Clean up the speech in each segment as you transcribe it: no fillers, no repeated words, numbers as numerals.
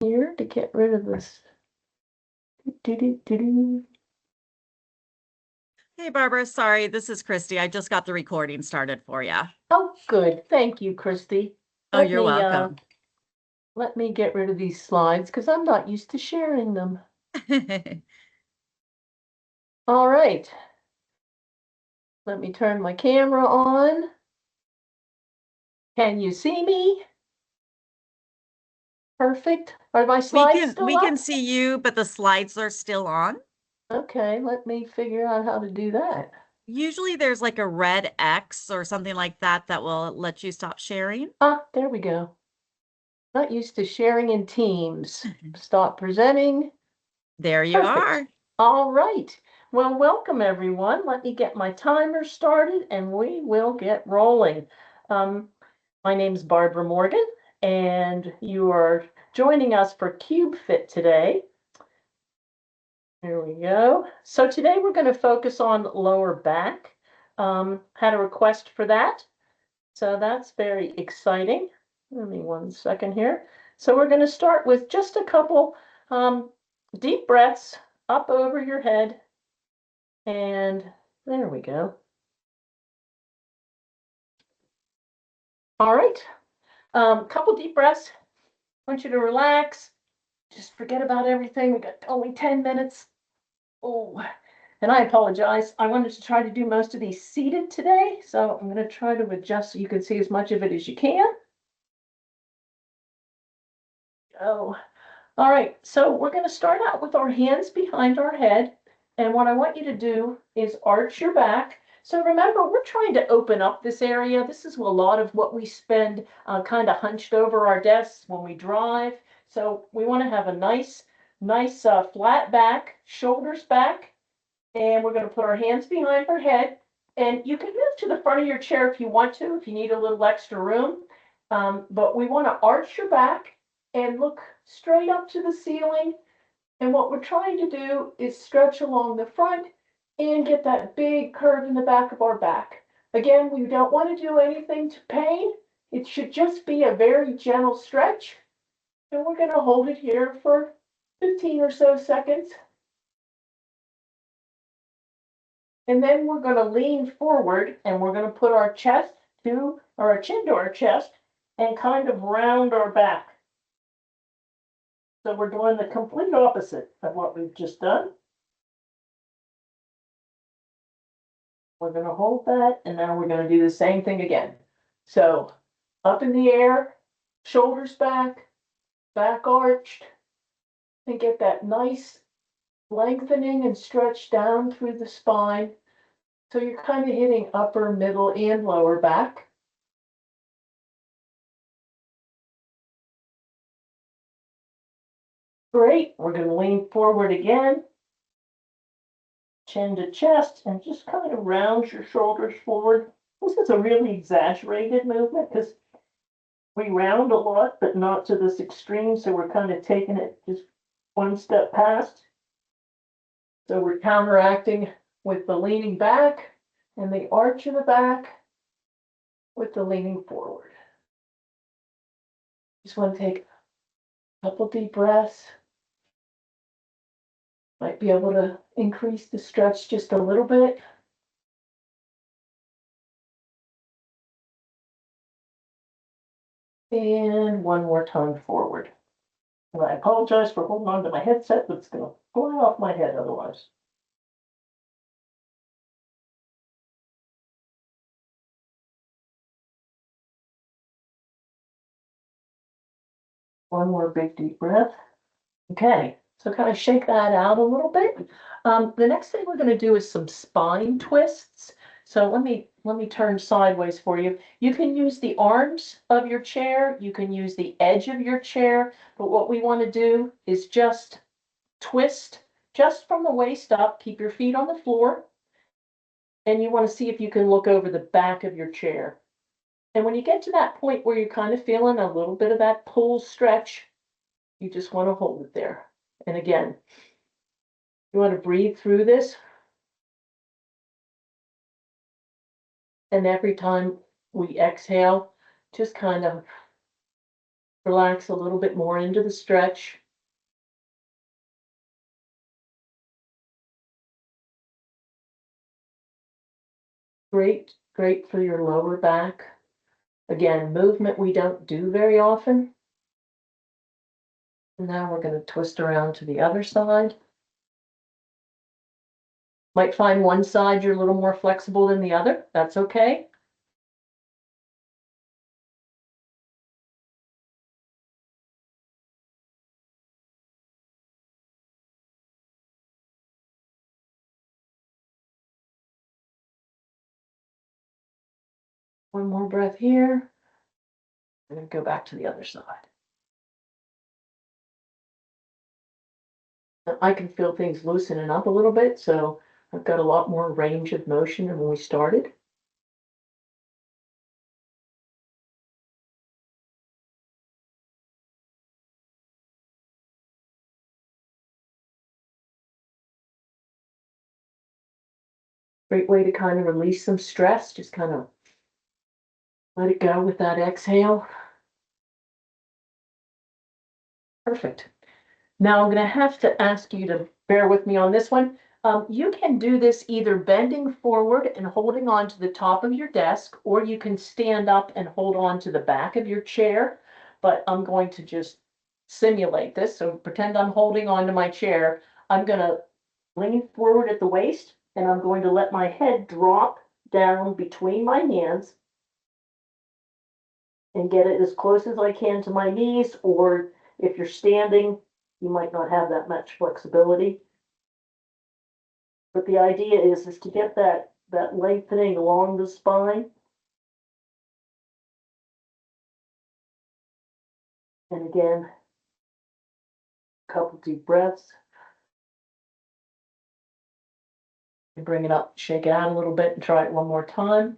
here to get rid of this. Hey, Barbara. Sorry, this is Christy. I just got the recording started for you. Oh, good. Thank you, Christy. Oh, Let you're me welcome. let me get rid of these slides because I'm not used to sharing them. All right. Let me turn my camera on. Can you see me? Perfect. Are my We slides can still we up? can see you, but the slides are still on. Okay, let me figure out how to do that. Usually there's like a red X or something like that that will let you stop sharing. Ah, there we go. Not used to sharing in teams. Stop presenting. There you Perfect. are. All right. Well, welcome everyone. Let me get my timer started and we will get rolling. My name's Barbara Morgan and you are joining us for CubeFit today. Here we go. So today we're going to focus on lower back. Had a request for that. So that's very exciting. Give me 1 second here. So we're going to start with just a couple deep breaths up over your head. And there we go. All right. Couple deep breaths. I want you to relax. Just forget about everything. We got only 10 minutes. Oh, and I apologize. I wanted to try to do most of these seated today. So I'm going to try to adjust so you can see as much of it as you can. Oh, all right. So we're going to start out with our hands behind our head. And what I want you to do is arch your back. So remember, we're trying to open up this area. This is a lot of what we spend kind of hunched over our desks when we drive. So we want to have a nice flat back, shoulders back. And we're going to put our hands behind our head. And you can move to the front of your chair if you want to, if you need a little extra room. But we want to arch your back and look straight up to the ceiling. And what we're trying to do is stretch along the front and get that big curve in the back of our back. Again, we don't want to do anything to pain. It should just be a very gentle stretch. And we're going to hold it here for 15 or so seconds. And then we're going to lean forward and we're going to put our chest to, or our chin to our chest and kind of round our back. So we're doing the complete opposite of what we've just done. We're going to hold that and now we're going to do the same thing again. So up in the air, shoulders back, back arched, and get that nice lengthening and stretch down through the spine. So you're kind of hitting upper, middle, and lower back. Great. We're going to lean forward again, chin to chest, and just kind of round your shoulders forward. This is a really exaggerated movement because we round a lot, but not to this extreme. So we're kind of taking it just one step past. So we're counteracting with the leaning back and the arch in the back with the leaning forward. Just want to take a couple deep breaths. Might be able to increase the stretch just a little bit. And one more time forward. And I apologize for holding on to my headset, but it's going to fly off my head otherwise. One more big deep breath. Okay, so kind of shake that out a little bit. The next thing we're going to do is some spine twists. So let me turn sideways for you. You can use the arms of your chair. You can use the edge of your chair. But what we want to do is just twist just from the waist up. Keep your feet on the floor. And you want to see if you can look over the back of your chair. And when you get to that point where you're kind of feeling a little bit of that pull stretch, you just want to hold it there. And again, you want to breathe through this. And every time we exhale, just kind of Relax a little bit more into the stretch. Great, great for your lower back. Again, movement we don't do very often. Now we're going to twist around to the other side. Might find one side you're a little more flexible than the other. That's okay. One more breath here. And then go back to the other side. Now I can feel things loosening up a little bit, so I've got a lot more range of motion than when we started. Great way to kind of release some stress. Just kind of let it go with that exhale. Perfect. Now I'm going to have to ask you to bear with me on this one. You can do this either bending forward and holding on to the top of your desk, or you can stand up and hold on to the back of your chair. But I'm going to just simulate this. So pretend I'm holding on to my chair. I'm going to lean forward at the waist, and I'm going to let my head drop down between my hands and get it as close as I can to my knees, or if you're standing, you might not have that much flexibility. But the idea is to get that lengthening along the spine. And again, a couple deep breaths. And bring it up, shake it out a little bit, and try it one more time.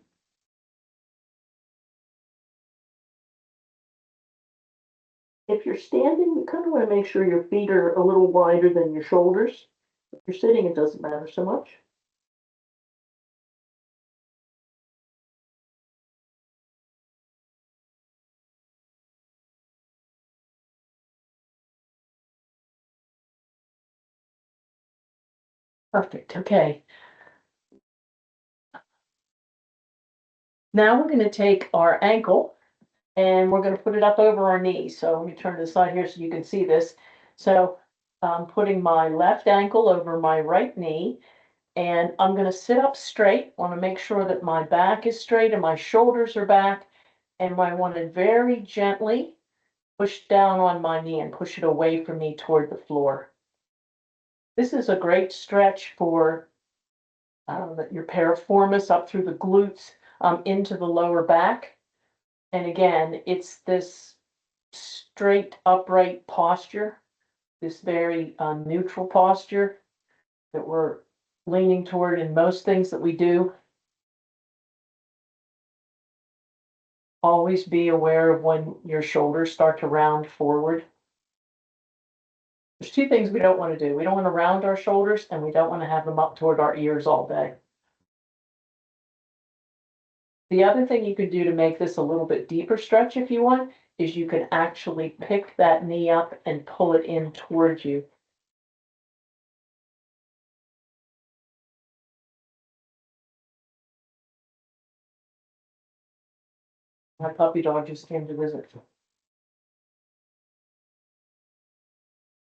If you're standing, you kind of want to make sure your feet are a little wider than your shoulders. If you're sitting, it doesn't matter so much. Perfect. Okay. Now we're going to take our ankle and we're going to put it up over our knee. So let me turn to the side here so you can see this. So I'm putting my left ankle over my right knee, and I'm going to sit up straight. Want to make sure that my back is straight and my shoulders are back. And I want to very gently push down on my knee and push it away from me toward the floor. This is a great stretch for your piriformis up through the glutes, into the lower back. And again, it's this straight, upright posture, this very neutral posture that we're leaning toward in most things that we do. Always be aware of when your shoulders start to round forward. There's two things we don't want to do. We don't want to round our shoulders, and we don't want to have them up toward our ears all day. The other thing you could do to make this a little bit deeper stretch if you want is you can actually pick that knee up and pull it in towards you. My puppy dog just came to visit.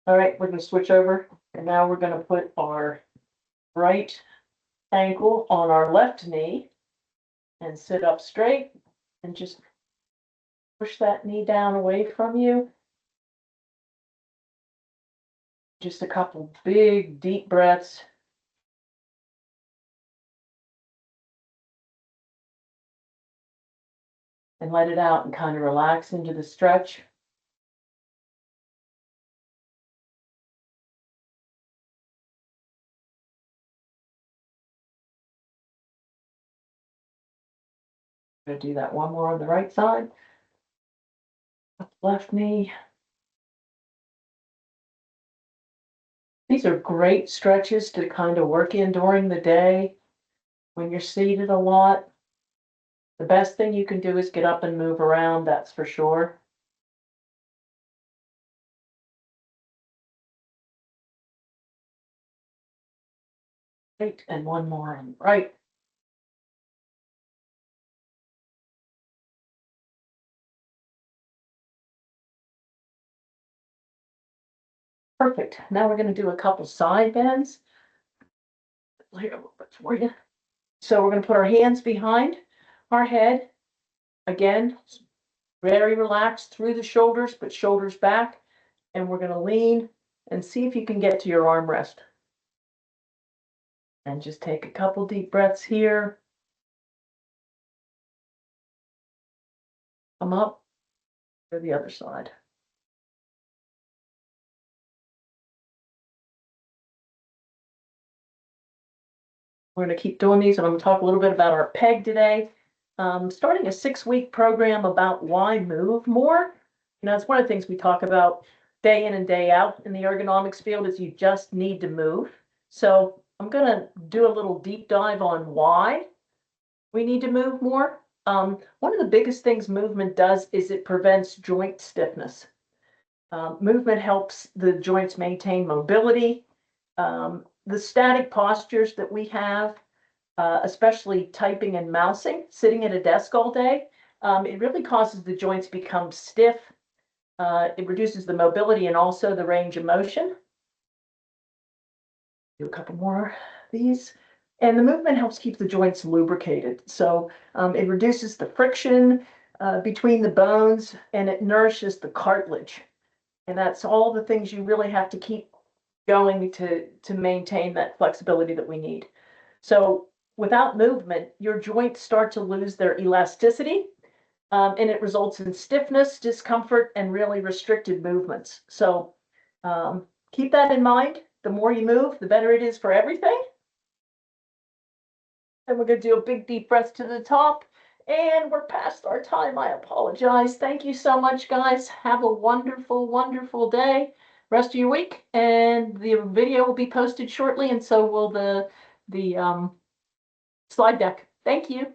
All right, we're going to switch over, and now we're going to put our right ankle on our left knee and sit up straight and just push that knee down away from you. Just a couple big, deep breaths. And let it out and kind of relax into the stretch. I'm going to do that one more on the right side. Left knee. These are great stretches to kind of work in during the day when you're seated a lot. The best thing you can do is get up and move around, that's for sure. Right, and one more on the right. Perfect. Now we're going to do a couple side bends. Here a little bit for you. So we're going to put our hands behind our head. Again, very relaxed through the shoulders, but shoulders back. And we're going to lean and see if you can get to your armrest. And just take a couple deep breaths here. Come up to the other side. We're going to keep doing these, and I'm going to talk a little bit about our PEG today. Starting a 6-week program about why move more. You know, it's one of the things we talk about day in and day out in the ergonomics field is you just need to move. So I'm going to do a little deep dive on why we need to move more. One of the biggest things movement does is it prevents joint stiffness. Movement helps the joints maintain mobility. The static postures that we have, especially typing and mousing, sitting at a desk all day, it really causes the joints to become stiff. It reduces the mobility and also the range of motion. Do a couple more of these. And the movement helps keep the joints lubricated. So it reduces the friction between the bones and it nourishes the cartilage. And that's all the things you really have to keep going to maintain that flexibility that we need. So without movement, your joints start to lose their elasticity, and it results in stiffness, discomfort, and really restricted movements. So keep that in mind. The more you move, the better it is for everything. And we're going to do a big deep breath to the top. And we're past our time. I apologize. Thank you so much, guys. Have a wonderful, wonderful day. Rest of your week. And the video will be posted shortly, and so will the slide deck. Thank you.